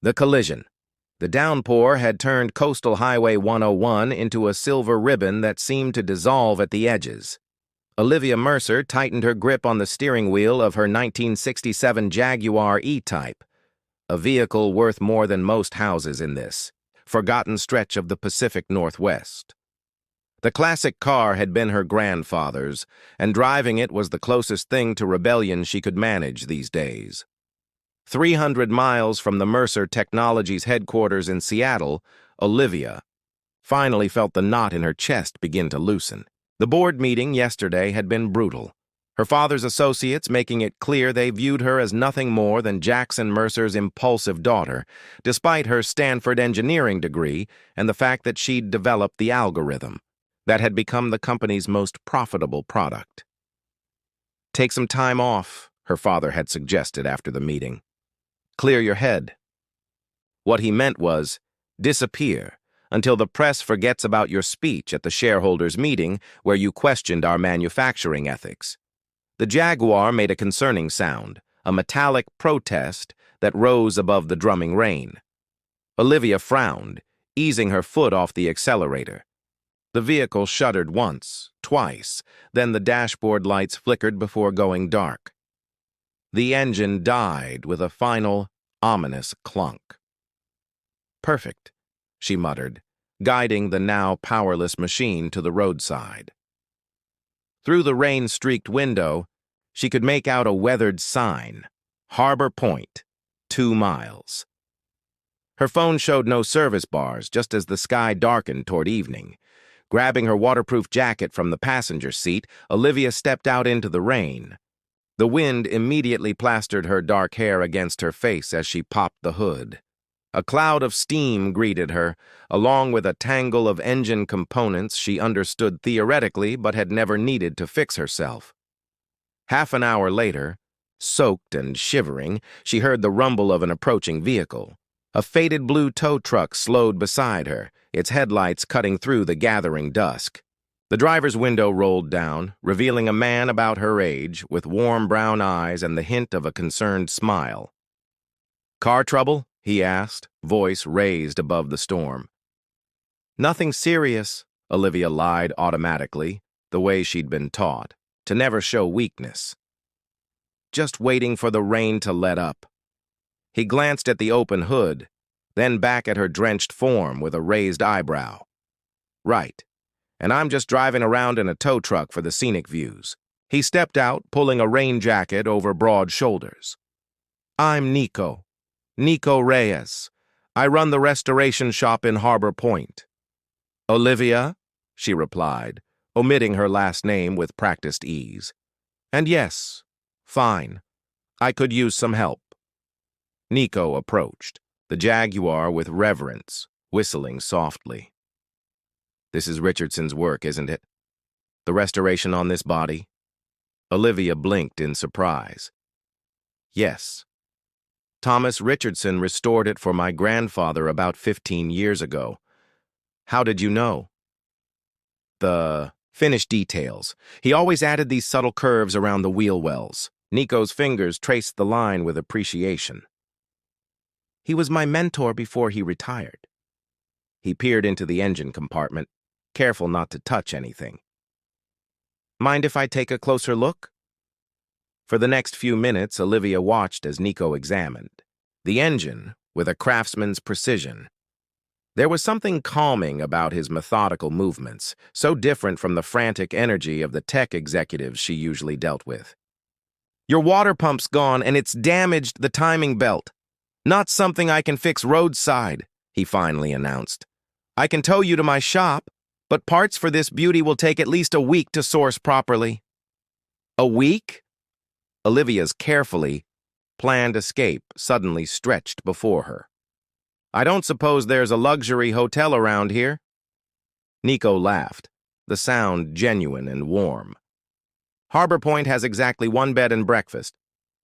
The collision. The downpour had turned Coastal Highway 101 into a silver ribbon that seemed to dissolve at the edges. Olivia Mercer tightened her grip on the steering wheel of her 1967 Jaguar E-Type, a vehicle worth more than most houses in this forgotten stretch of the Pacific Northwest. The classic car had been her grandfather's, and driving it was the closest thing to rebellion she could manage these days. 300 miles from the Mercer Technologies headquarters in Seattle, Olivia finally felt the knot in her chest begin to loosen. The board meeting yesterday had been brutal, her father's associates making it clear they viewed her as nothing more than Jackson Mercer's impulsive daughter, despite her Stanford engineering degree and the fact that she'd developed the algorithm that had become the company's most profitable product. "Take some time off," her father had suggested after the meeting. "Clear your head." What he meant was, disappear until the press forgets about your speech at the shareholders' meeting where you questioned our manufacturing ethics. The Jaguar made a concerning sound, a metallic protest that rose above the drumming rain. Olivia frowned, easing her foot off the accelerator. The vehicle shuddered once, twice, then the dashboard lights flickered before going dark. The engine died with a final, ominous clunk. "Perfect," she muttered, guiding the now powerless machine to the roadside. Through the rain-streaked window, she could make out a weathered sign, Harbor Point, 2 miles. Her phone showed no service bars just as the sky darkened toward evening. Grabbing her waterproof jacket from the passenger seat, Olivia stepped out into the rain. The wind immediately plastered her dark hair against her face as she popped the hood. A cloud of steam greeted her, along with a tangle of engine components she understood theoretically but had never needed to fix herself. Half an hour later, soaked and shivering, she heard the rumble of an approaching vehicle. A faded blue tow truck slowed beside her, its headlights cutting through the gathering dusk. The driver's window rolled down, revealing a man about her age, with warm brown eyes and the hint of a concerned smile. "Car trouble?" he asked, voice raised above the storm. "Nothing serious," Olivia lied automatically, the way she'd been taught, to never show weakness. "Just waiting for the rain to let up." He glanced at the open hood, then back at her drenched form with a raised eyebrow. "Right. And I'm just driving around in a tow truck for the scenic views." He stepped out, pulling a rain jacket over broad shoulders. "I'm Nico Reyes. I run the restoration shop in Harbor Point." "Olivia?" she replied, omitting her last name with practiced ease. "And yes, fine. I could use some help." Nico approached, the Jaguar with reverence, whistling softly. "This is Richardson's work, isn't it? The restoration on this body?" Olivia blinked in surprise. "Yes. Thomas Richardson restored it for my grandfather about 15 years ago. How did you know?" "The finished details. He always added these subtle curves around the wheel wells." Nico's fingers traced the line with appreciation. "He was my mentor before he retired." He peered into the engine compartment, careful not to touch anything. "Mind if I take a closer look?" For the next few minutes, Olivia watched as Nico examined the engine with a craftsman's precision. There was something calming about his methodical movements, so different from the frantic energy of the tech executives she usually dealt with. "Your water pump's gone and it's damaged the timing belt. Not something I can fix roadside," he finally announced. "I can tow you to my shop, but parts for this beauty will take at least a week to source properly." "A week?" Olivia's carefully planned escape suddenly stretched before her. "I don't suppose there's a luxury hotel around here?" Nico laughed, the sound genuine and warm. "Harbor Point has exactly 1 bed and breakfast,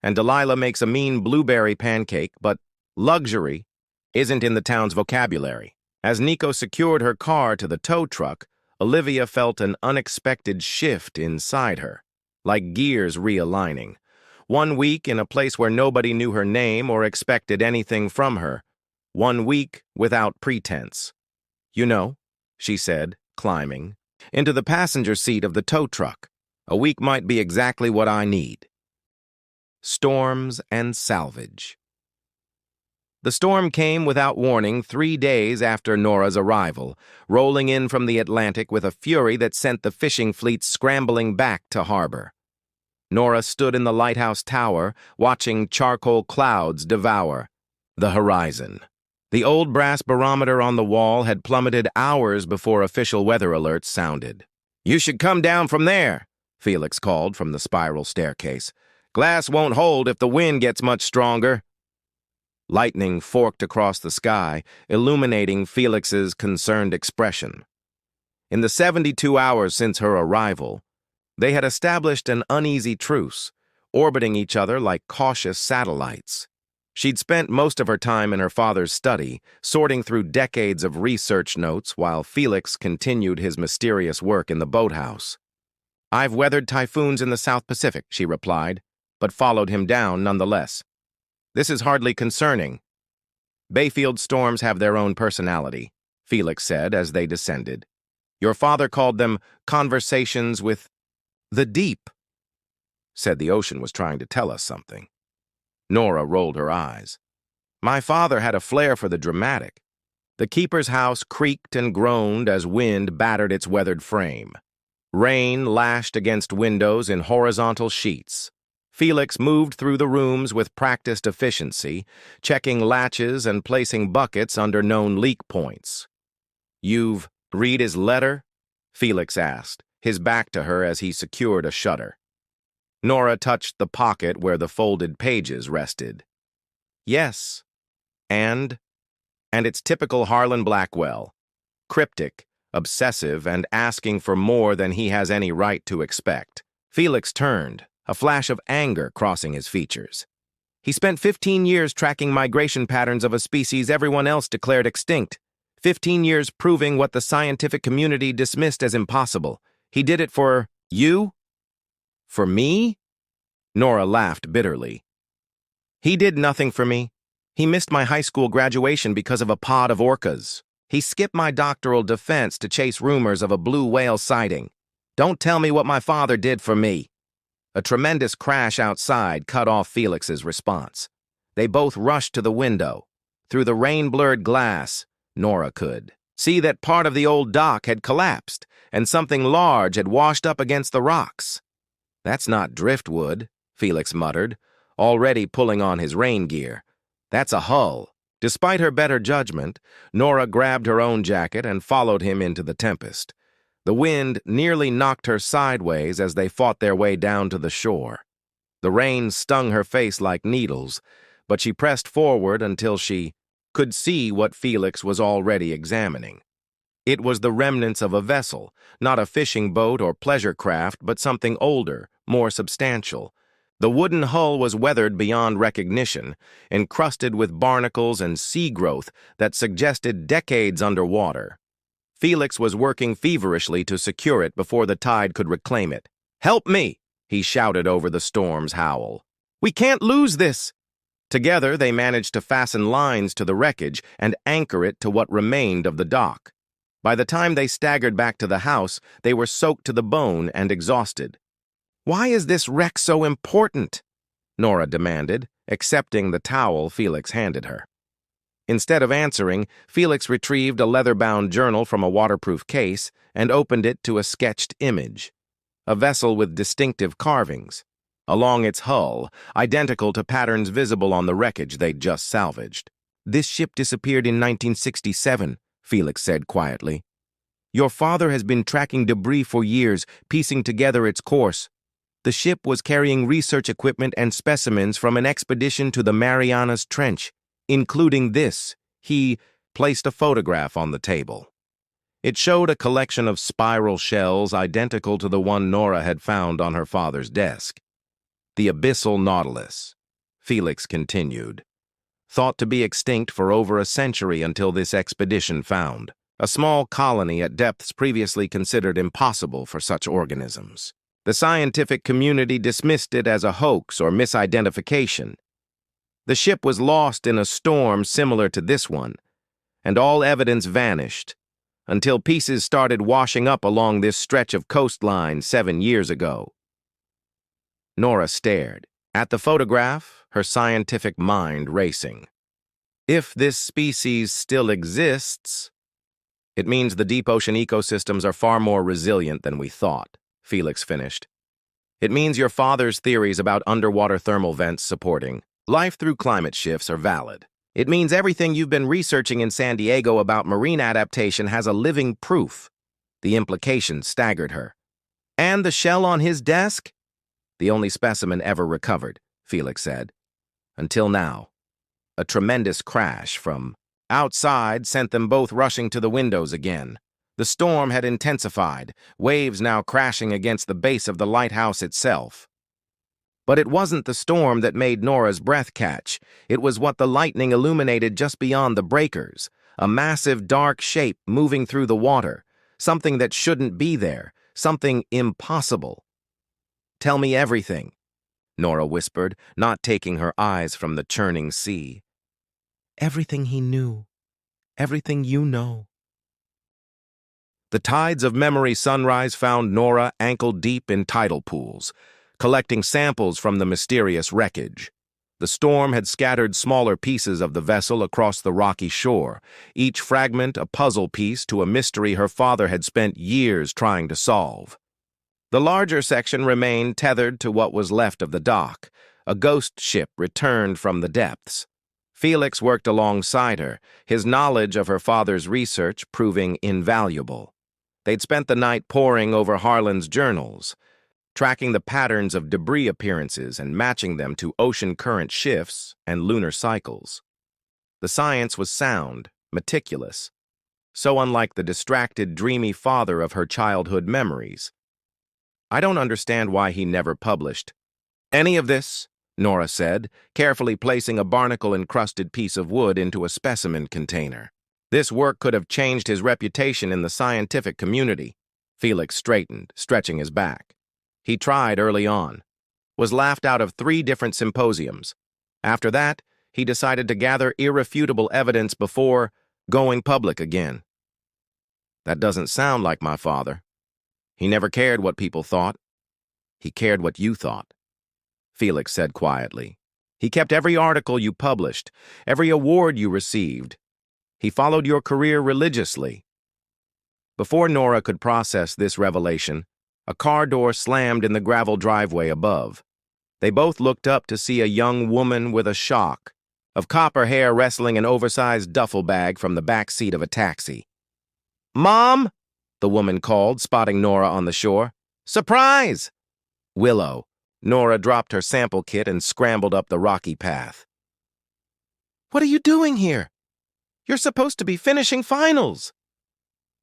and Delilah makes a mean blueberry pancake, but luxury isn't in the town's vocabulary." As Nico secured her car to the tow truck, Olivia felt an unexpected shift inside her, like gears realigning. 1 week in a place where nobody knew her name or expected anything from her, 1 week without pretense. You know, she said, climbing into the passenger seat of the tow truck. A week might be exactly what I need. Storms and salvage. The storm came without warning 3 days after Nora's arrival, rolling in from the Atlantic with a fury that sent the fishing fleet scrambling back to harbor. Nora stood in the lighthouse tower, watching charcoal clouds devour the horizon. The old brass barometer on the wall had plummeted hours before official weather alerts sounded. "You should come down from there," Felix called from the spiral staircase. "Glass won't hold if the wind gets much stronger." Lightning forked across the sky, illuminating Felix's concerned expression. In the 72 hours since her arrival, they had established an uneasy truce, orbiting each other like cautious satellites. She'd spent most of her time in her father's study, sorting through decades of research notes while Felix continued his mysterious work in the boathouse. "I've weathered typhoons in the South Pacific," she replied, but followed him down nonetheless. "This is hardly concerning." "Bayfield storms have their own personality," Felix said as they descended. "Your father called them conversations with the deep." Said the ocean was trying to tell us something. Nora rolled her eyes. "My father had a flair for the dramatic." The keeper's house creaked and groaned as wind battered its weathered frame. Rain lashed against windows in horizontal sheets. Felix moved through the rooms with practiced efficiency, checking latches and placing buckets under known leak points. "You've read his letter?" Felix asked, his back to her as he secured a shutter. Nora touched the pocket where the folded pages rested. "Yes. And it's typical Harlan Blackwell. Cryptic, obsessive, and asking for more than he has any right to expect." Felix turned, a flash of anger crossing his features. "He spent 15 years tracking migration patterns of a species everyone else declared extinct. 15 years proving what the scientific community dismissed as impossible. He did it for you? For me?" Nora laughed bitterly. "He did nothing for me. He missed my high school graduation because of a pod of orcas. He skipped my doctoral defense to chase rumors of a blue whale sighting. Don't tell me what my father did for me." A tremendous crash outside cut off Felix's response. They both rushed to the window. Through the rain-blurred glass, Nora could see that part of the old dock had collapsed, and something large had washed up against the rocks. "That's not driftwood," Felix muttered, already pulling on his rain gear. "That's a hull." Despite her better judgment, Nora grabbed her own jacket and followed him into the tempest. The wind nearly knocked her sideways as they fought their way down to the shore. The rain stung her face like needles, but she pressed forward until she could see what Felix was already examining. It was the remnants of a vessel, not a fishing boat or pleasure craft, but something older, more substantial. The wooden hull was weathered beyond recognition, encrusted with barnacles and sea growth that suggested decades underwater. Felix was working feverishly to secure it before the tide could reclaim it. "Help me!" he shouted over the storm's howl. "We can't lose this!" Together, they managed to fasten lines to the wreckage and anchor it to what remained of the dock. By the time they staggered back to the house, they were soaked to the bone and exhausted. "Why is this wreck so important?" Nora demanded, accepting the towel Felix handed her. Instead of answering, Felix retrieved a leather-bound journal from a waterproof case and opened it to a sketched image. A vessel with distinctive carvings along its hull, identical to patterns visible on the wreckage they'd just salvaged. "This ship disappeared in 1967, Felix said quietly. "Your father has been tracking debris for years, piecing together its course. The ship was carrying research equipment and specimens from an expedition to the Marianas Trench, including this." He placed a photograph on the table. It showed a collection of spiral shells identical to the one Nora had found on her father's desk. "The abyssal nautilus," Felix continued, "thought to be extinct for over a century until this expedition found a small colony at depths previously considered impossible for such organisms. The scientific community dismissed it as a hoax or misidentification. The ship was lost in a storm similar to this one, and all evidence vanished, until pieces started washing up along this stretch of coastline 7 years ago. Nora stared at the photograph, her scientific mind racing. If this species still exists, it means the deep ocean ecosystems are far more resilient than we thought, Felix finished. It means your father's theories about underwater thermal vents supporting life through climate shifts are valid. It means everything you've been researching in San Diego about marine adaptation has a living proof. The implication staggered her. And the shell on his desk? The only specimen ever recovered, Felix said. Until now. A tremendous crash from outside sent them both rushing to the windows again. The storm had intensified, waves now crashing against the base of the lighthouse itself. But it wasn't the storm that made Nora's breath catch. It was what the lightning illuminated just beyond the breakers, a massive dark shape moving through the water, something that shouldn't be there, something impossible. "Tell me everything," Nora whispered, not taking her eyes from the churning sea. "Everything he knew. Everything you know." The tides of memory sunrise found Nora ankle-deep in tidal pools, collecting samples from the mysterious wreckage. The storm had scattered smaller pieces of the vessel across the rocky shore, each fragment a puzzle piece to a mystery her father had spent years trying to solve. The larger section remained tethered to what was left of the dock, a ghost ship returned from the depths. Felix worked alongside her, his knowledge of her father's research proving invaluable. They'd spent the night poring over Harlan's journals, tracking the patterns of debris appearances and matching them to ocean current shifts and lunar cycles. The science was sound, meticulous, so unlike the distracted, dreamy father of her childhood memories. "I don't understand why he never published any of this," Nora said, carefully placing a barnacle-encrusted piece of wood into a specimen container. "This work could have changed his reputation in the scientific community." Felix straightened, stretching his back. He tried early on, was laughed out of 3 different symposiums. After that, he decided to gather irrefutable evidence before going public again. "That doesn't sound like my father. He never cared what people thought. He cared what you thought," Felix said quietly. "He kept every article you published, every award you received. He followed your career religiously." Before Nora could process this revelation, a car door slammed in the gravel driveway above. They both looked up to see a young woman with a shock of copper hair wrestling an oversized duffel bag from the back seat of a taxi. "Mom!" the woman called, spotting Nora on the shore. "Surprise!" "Willow." Nora dropped her sample kit and scrambled up the rocky path. "What are you doing here? You're supposed to be finishing finals."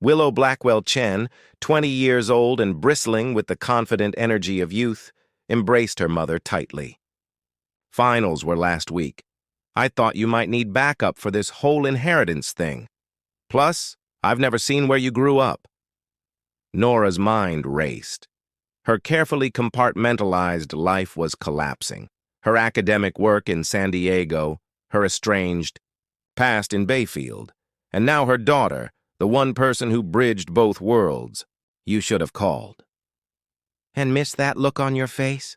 Willow Blackwell Chen, 20 years old and bristling with the confident energy of youth, embraced her mother tightly. "Finals were last week. I thought you might need backup for this whole inheritance thing. Plus, I've never seen where you grew up." Nora's mind raced. Her carefully compartmentalized life was collapsing. Her academic work in San Diego, her estranged past in Bayfield, and now her daughter, the one person who bridged both worlds. "You should have called." "And miss that look on your face?"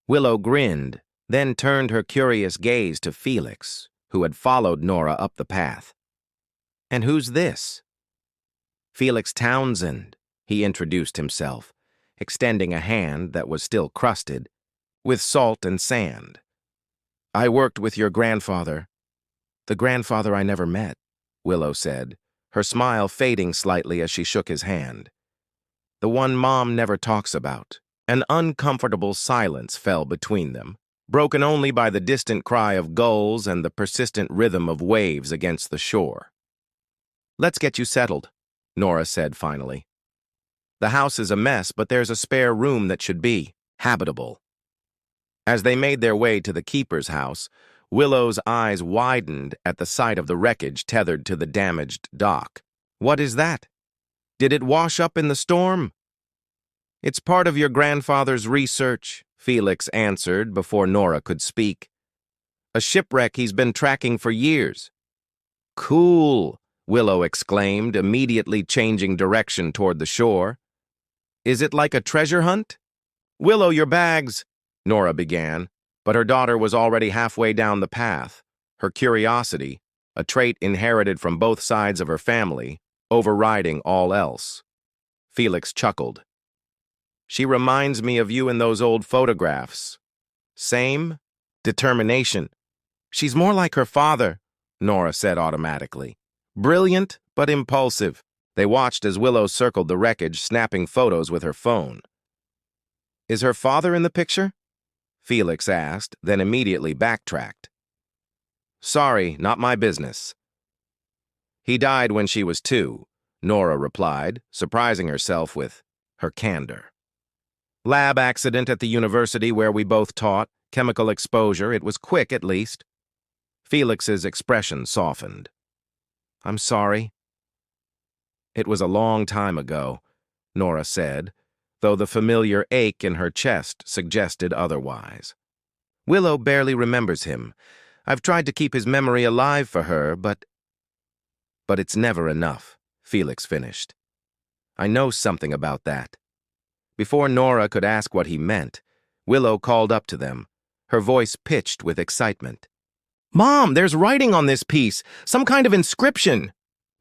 Willow grinned, then turned her curious gaze to Felix, who had followed Nora up the path. "And who's this?" "Felix Townsend," he introduced himself, extending a hand that was still crusted with salt and sand. "I worked with your grandfather." "The grandfather I never met," Willow said, her smile fading slightly as she shook his hand. "The one Mom never talks about." An uncomfortable silence fell between them, broken only by the distant cry of gulls and the persistent rhythm of waves against the shore. "Let's get you settled," Nora said finally. "The house is a mess, but there's a spare room that should be habitable." As they made their way to the keeper's house, Willow's eyes widened at the sight of the wreckage tethered to the damaged dock. "What is that? Did it wash up in the storm?" "It's part of your grandfather's research," Felix answered before Nora could speak. A shipwreck he's been tracking for years. Cool, Willow exclaimed, immediately changing direction toward the shore. Is it like a treasure hunt? Willow, your bags, Nora began, but her daughter was already halfway down the path, her curiosity, a trait inherited from both sides of her family, overriding all else. Felix chuckled. She reminds me of you in those old photographs. Same? Determination. She's more like her father, Nora said automatically. Brilliant, but impulsive. They watched as Willow circled the wreckage, snapping photos with her phone. Is her father in the picture? Felix asked, then immediately backtracked. Sorry, not my business. He died when she was 2, Nora replied, surprising herself with her candor. Lab accident at the university where we both taught, chemical exposure, it was quick at least. Felix's expression softened. I'm sorry. It was a long time ago, Nora said, though the familiar ache in her chest suggested otherwise. Willow barely remembers him. I've tried to keep his memory alive for her, but it's never enough, Felix finished. I know something about that. Before Nora could ask what he meant, Willow called up to them, her voice pitched with excitement. Mom, there's writing on this piece, some kind of inscription.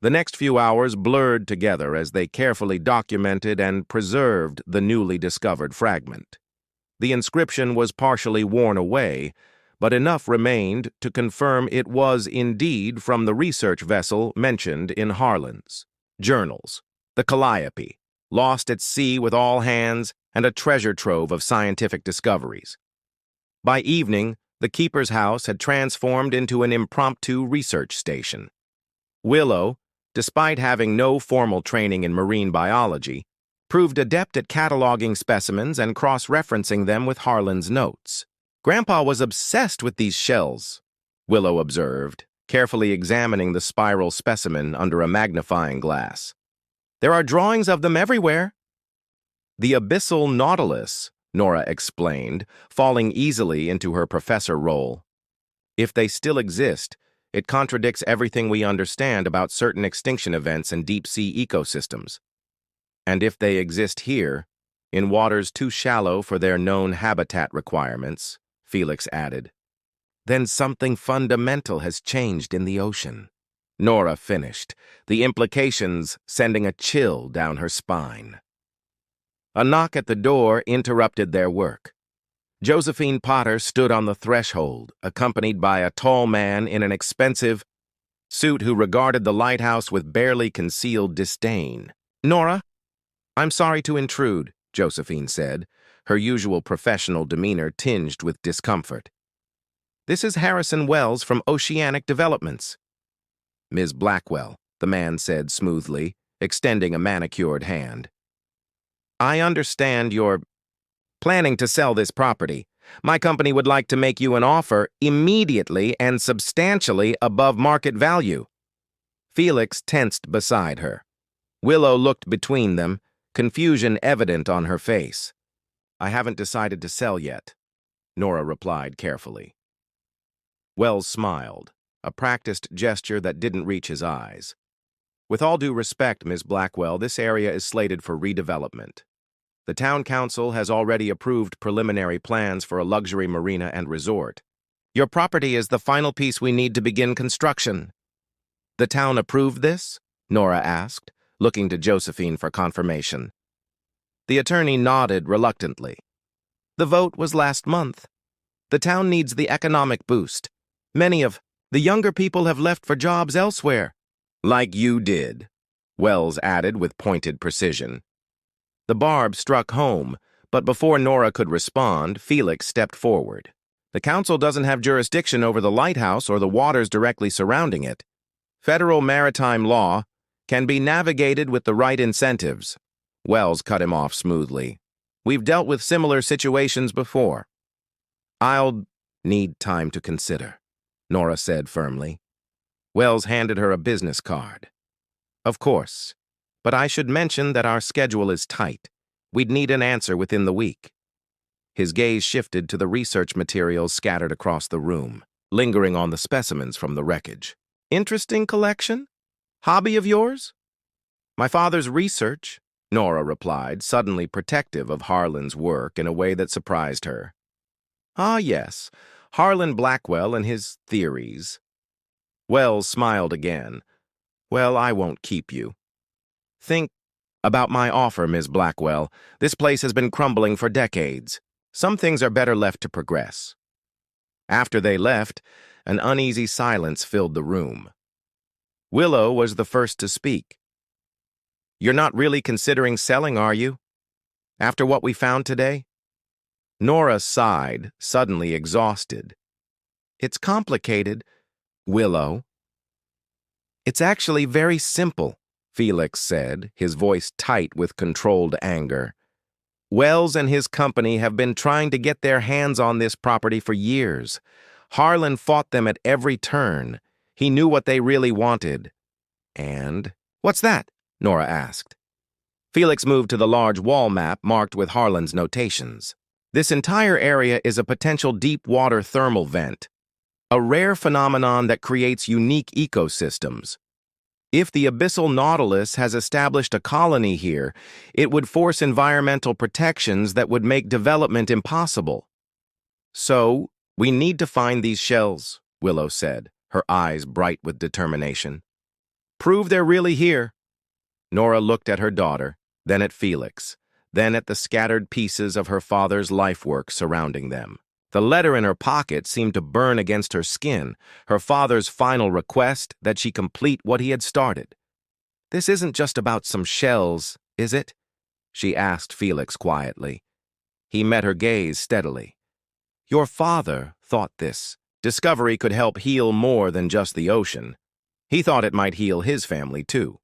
The next few hours blurred together as they carefully documented and preserved the newly discovered fragment. The inscription was partially worn away, but enough remained to confirm it was indeed from the research vessel mentioned in Harlan's journals, the Calliope, lost at sea with all hands and a treasure trove of scientific discoveries. By evening, the keeper's house had transformed into an impromptu research station. Willow, despite having no formal training in marine biology, proved adept at cataloging specimens and cross-referencing them with Harlan's notes. Grandpa was obsessed with these shells, Willow observed, carefully examining the spiral specimen under a magnifying glass. There are drawings of them everywhere. The abyssal nautilus, Nora explained, falling easily into her professor role. If they still exist, it contradicts everything we understand about certain extinction events in deep-sea ecosystems. And if they exist here, in waters too shallow for their known habitat requirements, Felix added, then something fundamental has changed in the ocean. Nora finished, the implications sending a chill down her spine. A knock at the door interrupted their work. Josephine Potter stood on the threshold, accompanied by a tall man in an expensive suit who regarded the lighthouse with barely concealed disdain. Nora, I'm sorry to intrude, Josephine said, her usual professional demeanor tinged with discomfort. This is Harrison Wells from Oceanic Developments. Ms. Blackwell, the man said smoothly, extending a manicured hand. I understand you're planning to sell this property. My company would like to make you an offer immediately and substantially above market value. Felix tensed beside her. Willow looked between them, confusion evident on her face. I haven't decided to sell yet, Nora replied carefully. Wells smiled, a practiced gesture that didn't reach his eyes. With all due respect, Ms. Blackwell, this area is slated for redevelopment. The town council has already approved preliminary plans for a luxury marina and resort. Your property is the final piece we need to begin construction. The town approved this? Nora asked, looking to Josephine for confirmation. The attorney nodded reluctantly. The vote was last month. The town needs the economic boost. Many of the younger people have left for jobs elsewhere. Like you did, Wells added with pointed precision. The barb struck home, but before Nora could respond, Felix stepped forward. The council doesn't have jurisdiction over the lighthouse or the waters directly surrounding it. Federal maritime law can be navigated with the right incentives. Wells cut him off smoothly. We've dealt with similar situations before. I'll need time to consider, Nora said firmly. Wells handed her a business card. Of course, but I should mention that our schedule is tight. We'd need an answer within the week. His gaze shifted to the research materials scattered across the room. lingering on the specimens from the wreckage. Interesting collection? Hobby of yours? My father's research, Nora replied, suddenly protective of Harlan's work in a way that surprised her. Ah, yes, Harlan Blackwell and his theories. Wells smiled again. Well, I won't keep you. Think about my offer, Ms. Blackwell. This place has been crumbling for decades. Some things are better left to progress. After they left, an uneasy silence filled the room. Willow was the first to speak. You're not really considering selling, are you? After what we found today? Nora sighed, suddenly exhausted. It's complicated, Willow. It's actually very simple, Felix said, his voice tight with controlled anger. Wells and his company have been trying to get their hands on this property for years. Harlan fought them at every turn. He knew what they really wanted. And, what's that? Nora asked. Felix moved to the large wall map marked with Harlan's notations. This entire area is a potential deep-water thermal vent, a rare phenomenon that creates unique ecosystems. If the abyssal nautilus has established a colony here, it would force environmental protections that would make development impossible. So, we need to find these shells, Willow said, her eyes bright with determination. Prove they're really here. Nora looked at her daughter, then at Felix, then at the scattered pieces of her father's lifework surrounding them. The letter in her pocket seemed to burn against her skin, her father's final request that she complete what he had started. This isn't just about some shells, is it? She asked Felix quietly. He met her gaze steadily. Your father thought this discovery could help heal more than just the ocean. He thought it might heal his family, too.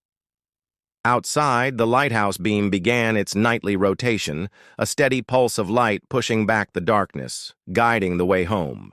Outside, the lighthouse beam began its nightly rotation, a steady pulse of light pushing back the darkness, guiding the way home.